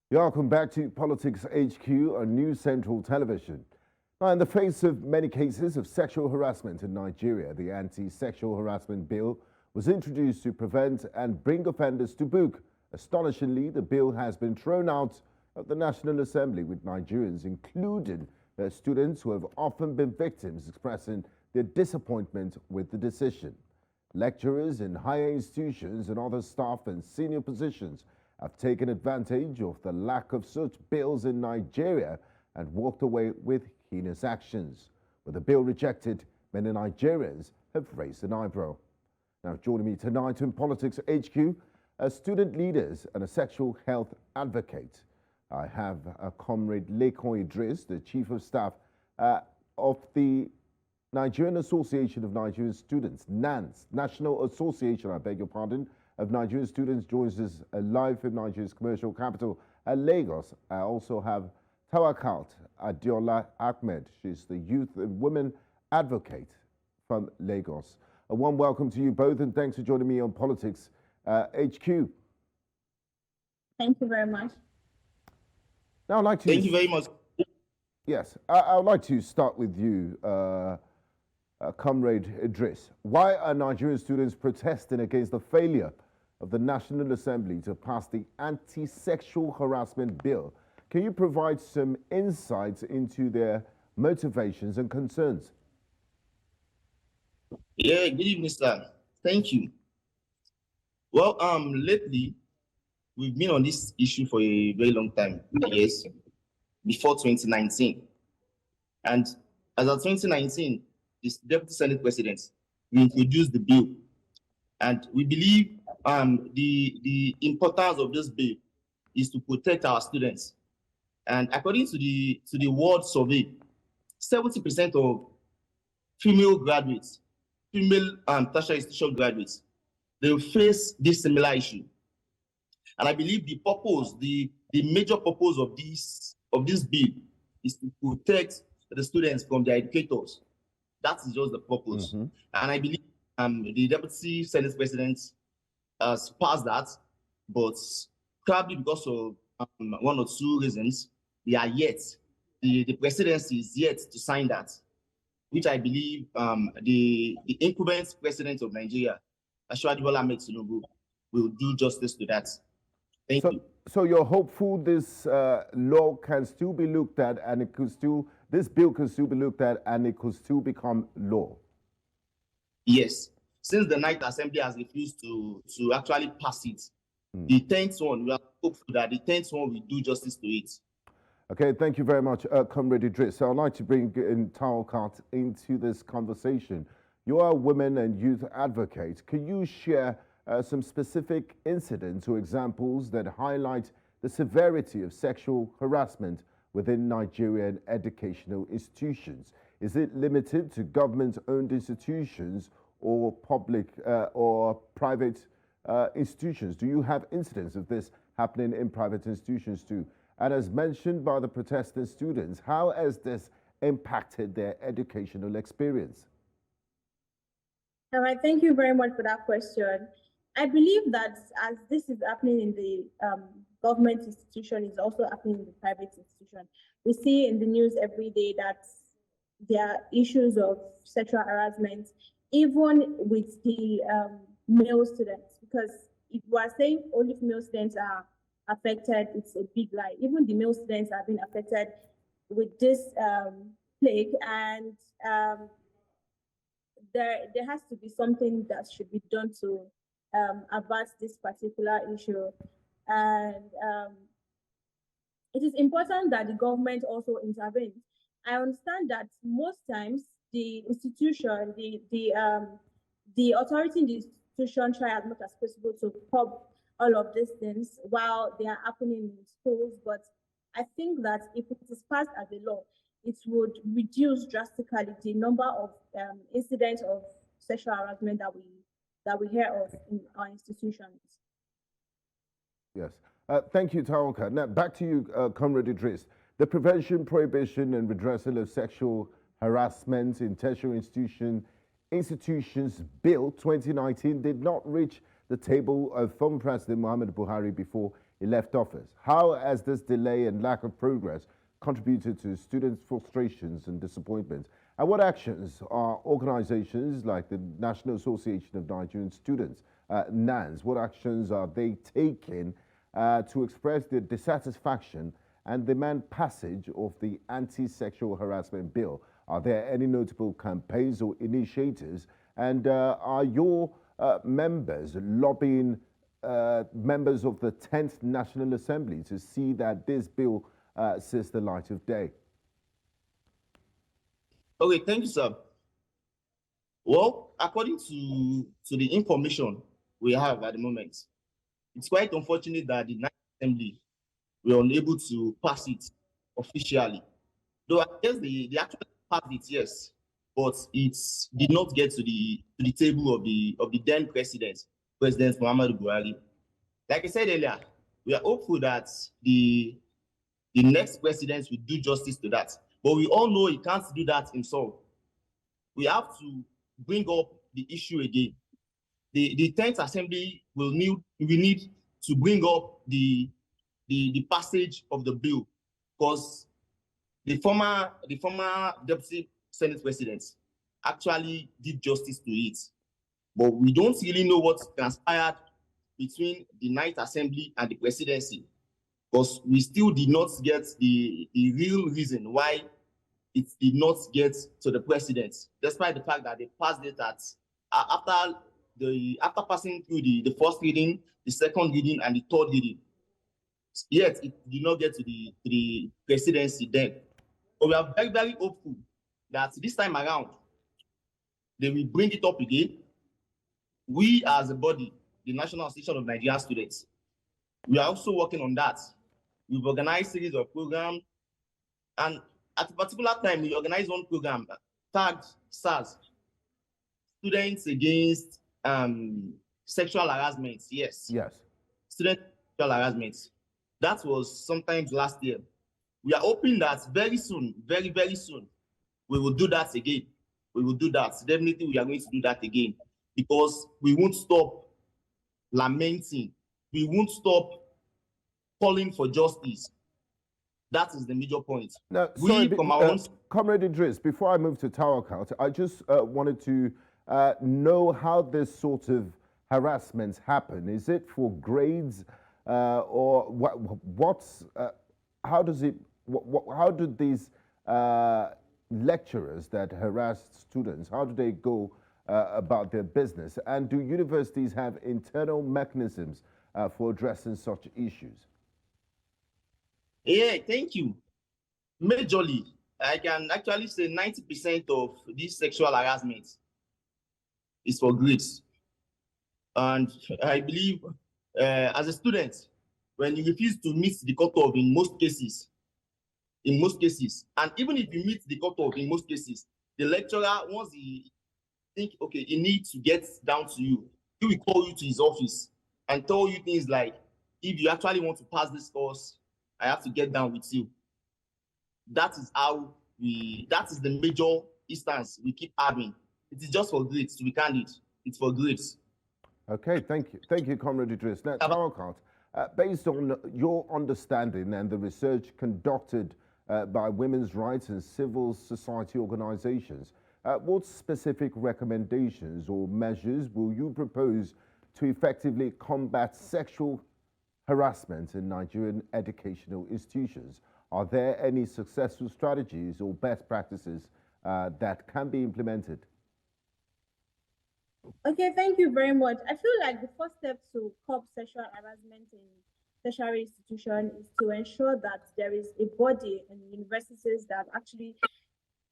Welcome back to Politics HQ on News Central Television. Now, in the face of many cases of sexual harassment in Nigeria, the Anti-Sexual Harassment Bill was introduced to prevent and bring offenders to book. Astonishingly, the bill has been thrown out of the National Assembly, with Nigerians, including students who have often been victims, expressing their disappointment with the decision. Lecturers in higher institutions and other staff in senior positions have taken advantage of the lack of such bills in Nigeria and walked away with heinous actions. With the bill rejected, many Nigerians have raised an eyebrow. Now, joining me tonight in Politics HQ are student leaders and a sexual health advocate. I have Comrade Lekan Idris, the Chief of Staff of the Nigerian Association of Nigerian Students, NANS, National Association, I beg your pardon, of Nigerian Students, joins us live in Nigeria's commercial capital, Lagos. I also have Tawakalt, Adeola Ahmed. She's the youth and women advocate from Lagos. A warm welcome to you both, and thanks for joining me on Politics HQ. Thank you very much. Now, I'd like to... Thank you very much. Yes, I would like to start with you, Comrade Idris. Why are Nigerian students protesting against the failure of the National Assembly to pass the Anti-Sexual Harassment Bill? Can you provide some insights into their motivations and concerns? Yeah, good evening, sir. Thank you. Well, lately, we've been on this issue for a very long time, yes, before 2019. And as of 2019, this Deputy Senate President introduced the bill. And we believe the importance of this bill is to protect our students. And according to the World Survey, 70% of female graduates, female tertiary institution graduates, they will face this similar issue. And I believe the major purpose of this bill is to protect the students from their educators. That is just the purpose. And I believe the Deputy Senate President has passed that, but probably because of one or two reasons, the presidency is yet to sign that, which I believe the incumbent president of Nigeria, Ahmed, will do justice to that. Thank you. So you're hopeful this law can still be looked at, and this bill can still be looked at, and it could still become law? Yes. Since the Ninth Assembly has refused to actually pass it, the 10th one, we are hopeful that the 10th one will do justice to it. Okay, thank you very much, Comrade Idris. So I'd like to bring in Tawakalt into this conversation. You are a women and youth advocate. Can you share some specific incidents or examples that highlight the severity of sexual harassment within Nigerian educational institutions? Is it limited to government-owned institutions or public or private institutions? Do you have incidents of this happening in private institutions too? And as mentioned by the protesting students, how has this impacted their educational experience? All right, thank you very much for that question. I believe that as this is happening in the government institution, it's also happening in the private institution. We see in the news every day that there are issues of sexual harassment, even with the male students, because if we are saying only female students are affected, it's a big lie. Even the male students have been affected with this plague, and there has to be something that should be done to avert this particular issue. And it is important that the government also intervenes. I understand that most times the institution, the authority in the institution try as much as possible to curb all of these things while they are happening in schools. But I think that if it is passed as a law, it would reduce drastically the number of incidents of sexual harassment that we hear of in our institutions. Yes. Thank you, Tawakalt. Now, back to you, Comrade Idris. The Prevention, Prohibition and Redressal of Sexual Harassment in Tertiary Institutions Bill 2019 did not reach the table of former President Muhammad Buhari before he left office. How has this delay and lack of progress contributed to students' frustrations and disappointment? And what actions are organizations like the National Association of Nigerian Students, NANS, what actions are they taking to express their dissatisfaction and demand passage of the anti-sexual harassment bill? Are there any notable campaigns or initiatives? And are your members lobbying members of the 10th National Assembly to see that this bill sees the light of day? Okay, thank you, sir. Well, according to the information we have at the moment, it's quite unfortunate that the National Assembly were unable to pass it officially. Though I guess they actually passed it, yes, but it did not get to the table of the then President Muhammadu Buhari. Like I said earlier, we are hopeful that the next president will do justice to that. But we all know he can't do that himself. We have to bring up the issue again. The 10th Assembly will need to bring up the passage of the bill, because the former Deputy Senate President actually did justice to it. But we don't really know what transpired between the 9th Assembly and the presidency, because we still did not get the real reason why it did not get to the president, despite the fact that they passed it after passing through the first reading, the second reading, and the third reading. Yet it did not get to the presidency then. But we are very, very hopeful that this time around they will bring it up again. We as a body, the National Association of Nigerian Students, we are also working on that. We've organized a series of programs, and at a particular time, we organized one program tagged SARS, Students Against Sexual Harassment. Yes. Student sexual harassment. That was sometimes last year. We are hoping that very soon, very, very soon, we will do that again. We will do that. Definitely, we are going to do that again, because we won't stop lamenting. We won't stop calling for justice. That is the major point. Now, Comrade Idris, before I move to Tawakalt, I just wanted to know how this sort of harassment happen. Is it for grades, or how do these lecturers that harass students, how do they go about their business? And do universities have internal mechanisms for addressing such issues? Yeah, thank you. Majorly, I can actually say 90% of this sexual harassment is for grades. And I believe as a student, when you refuse to meet the cutoff in most cases, and even if you meet the cutoff in most cases, the lecturer, once he think, okay, he needs to get down to you, he will call you to his office and tell you things like, if you actually want to pass this course, I have to get down with you. That is the major instance we keep having. It is just for grades, to be candid. It's for grades. Okay, thank you. Thank you, Comrade Idris. Now, Tawakalt, based on your understanding and the research conducted by women's rights and civil society organizations, what specific recommendations or measures will you propose to effectively combat sexual harassment in Nigerian educational institutions? Are there any successful strategies or best practices that can be implemented? Okay, thank you very much. I feel like the first step to curb sexual harassment in tertiary institutions is to ensure that there is a body in universities that actually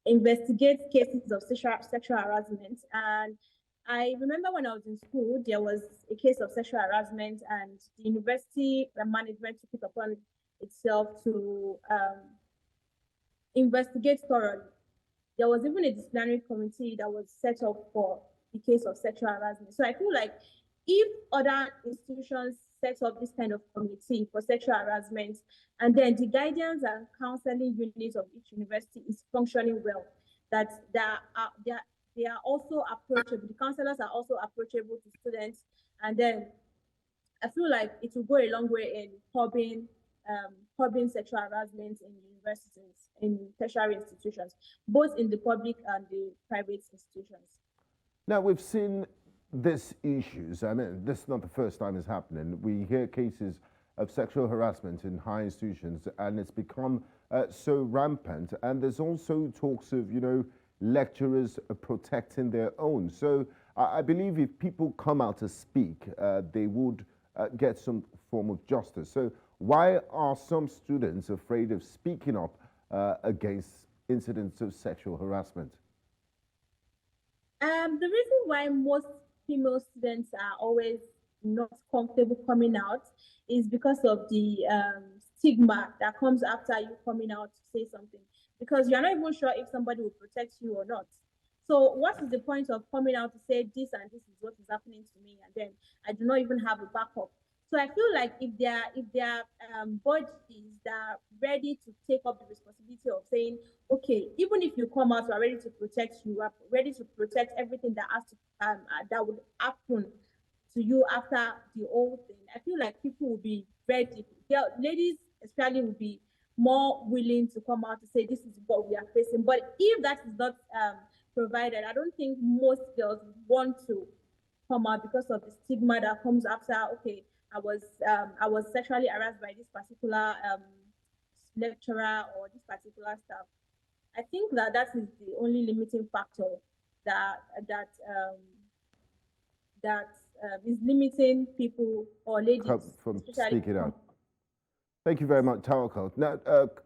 investigates cases of sexual harassment. And I remember when I was in school, there was a case of sexual harassment, and the university management took it upon itself to investigate thoroughly. There was even a disciplinary committee that was set up for the case of sexual harassment. So I feel like if other institutions set up this kind of committee for sexual harassment, and then the guidance and counseling unit of each university is functioning well, that they are also approachable, the counselors are also approachable to students, and then I feel like it will go a long way in curbing sexual harassment in universities, in tertiary institutions, both in the public and the private institutions. Now, we've seen these issues. I mean, this is not the first time it's happening. We hear cases of sexual harassment in high institutions, and it's become so rampant. And there's also talks of, lecturers protecting their own. So I believe if people come out to speak, they would get some form of justice. So why are some students afraid of speaking up against incidents of sexual harassment? The reason why most female students are always not comfortable coming out is because of the stigma that comes after you coming out to say something, because you're not even sure if somebody will protect you or not. So what is the point of coming out to say this and this is what is happening to me, and then I do not even have a backup? So I feel like if there are bodies that are ready to take up the responsibility of saying, okay, even if you come out, we are ready to protect you, we are ready to protect everything that has to that would happen to you after the whole thing, I feel like people will be ready. Ladies especially will be more willing to come out to say this is what we are facing. But if that is not provided, I don't think most girls want to come out because of the stigma that comes after. Okay, I was sexually harassed by this particular lecturer or this particular staff. I think that is the only limiting factor that is limiting people or ladies from speaking out. Thank you very much, Tawakalt. Now,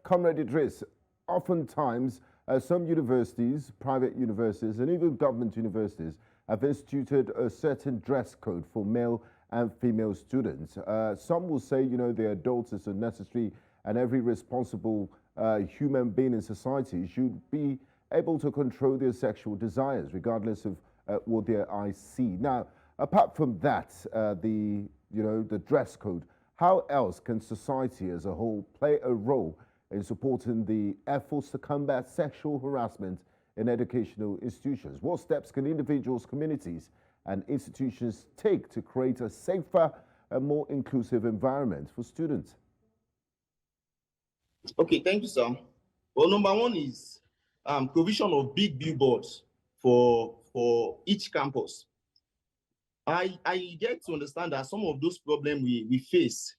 Comrade Idris, oftentimes some universities, private universities, and even government universities have instituted a certain dress code for male and female students. Some will say, the adults is unnecessary, and every responsible human being in society should be able to control their sexual desires, regardless of what their eyes see. Now, apart from that, the dress code, how else can society as a whole play a role in supporting the efforts to combat sexual harassment in educational institutions? What steps can individuals, communities, and institutions take to create a safer and more inclusive environment for students? Okay, thank you, sir. Well, number one is provision of big billboards for each campus. I get to understand that some of those problems we face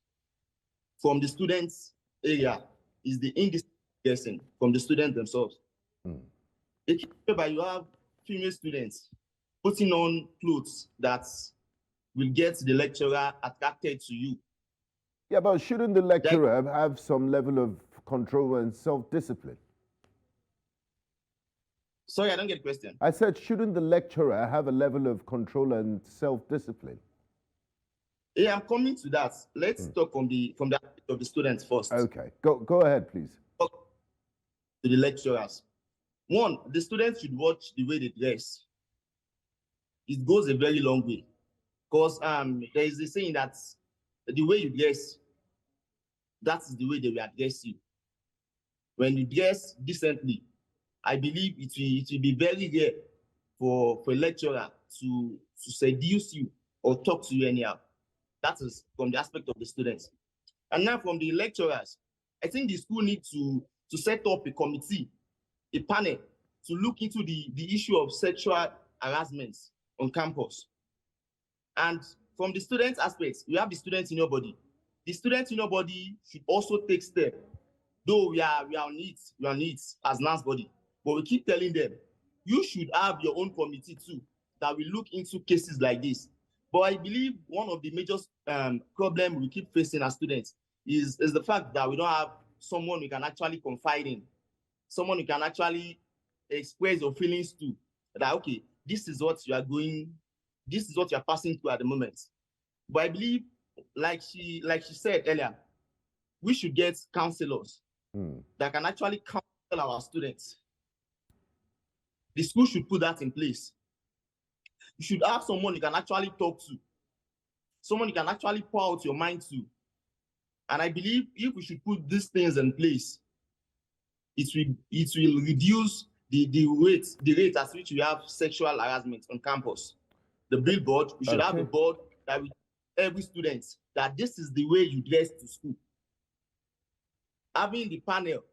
from the students' area is the indiscipline from the students themselves. But you have female students putting on clothes that will get the lecturer attracted to you. Yeah, but shouldn't the lecturer have some level of control and self-discipline? Sorry, I don't get the question. I said, shouldn't the lecturer have a level of control and self-discipline? Yeah, I'm coming to that. Let's talk from the aspect of the students first. Okay, go ahead, please. To the lecturers. One, the students should watch the way they dress. It goes a very long way, because there is a saying that the way you dress, that is the way they will address you. When you dress decently, I believe it will be very rare for a lecturer to seduce you or talk to you anyhow. That is from the aspect of the students. And now from the lecturers, I think the school needs to set up a committee, a panel, to look into the issue of sexual harassment on campus. And from the students' aspects, we have the students in your body. The students in your body should also take steps. Though we are on it as NANS body, but we keep telling them, you should have your own committee too that will look into cases like this. But I believe one of the major problems we keep facing as students is the fact that we don't have someone we can actually confide in, someone we can actually express your feelings to, that, okay, this is what you are going, this is what you are passing through at the moment. But I believe, like she said earlier, we should get counselors that can actually counsel our students. The school should put that in place. You should have someone you can actually talk to, someone you can actually pour out your mind to. And I believe if we should put these things in place, it will reduce the rate at which we have sexual harassment on campus. The billboard, we should have a board that will every student that this is the way you dress to school. Having the panel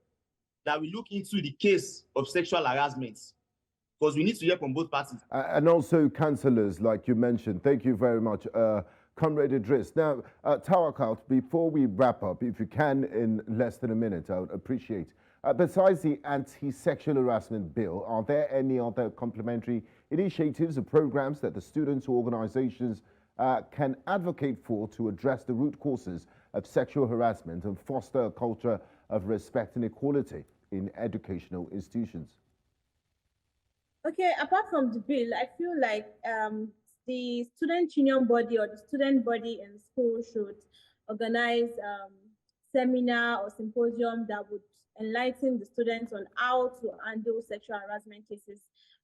that will look into the case of sexual harassment, because we need to hear from both parties. And also councillors, like you mentioned. Thank you very much, Comrade Idris. Now, Tawakalt, before we wrap up, if you can in less than a minute, I would appreciate. Besides the anti-sexual harassment bill, are there any other complementary initiatives or programs that the students or organizations can advocate for to address the root causes of sexual harassment and foster a culture of respect and equality in educational institutions? Okay, apart from the bill, I feel like the student union body or the student body in school should organize seminar or symposium that would enlighten the students on how to handle sexual harassment cases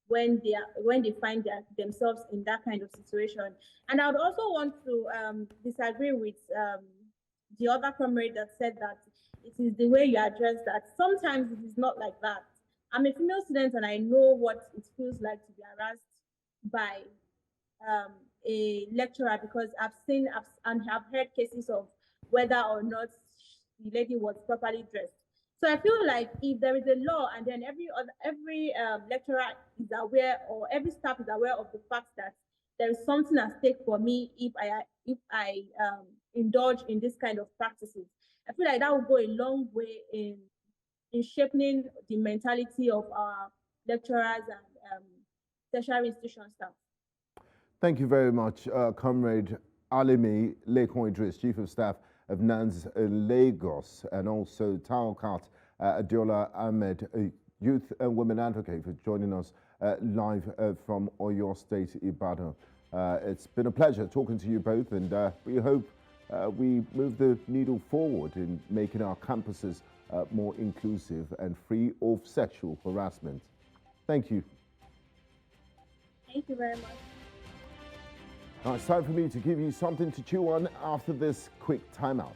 when they find themselves in that kind of situation. And I would also want to disagree with the other comrade that said that it is the way you address that. Sometimes it is not like that. I'm a female student and I know what it feels like to be harassed by a lecturer, because I've seen and have heard cases of whether or not the lady was properly dressed. So I feel like if there is a law and then every lecturer is aware, or every staff is aware of the fact that there is something at stake for me if I indulge in this kind of practices, I feel like that will go a long way in shaping the mentality of our lecturers and tertiary institution staff. Thank you very much, Comrade Alimi, Lekan Idris, Chief of Staff of NANS Lagos, and also Tawakalt Adeola Ahmed, a youth and women advocate, for joining us live from Oyo State, Ibadan. It's been a pleasure talking to you both, and we hope we move the needle forward in making our campuses more inclusive and free of sexual harassment. Thank you. Thank you very much. Now it's time for me to give you something to chew on after this quick timeout.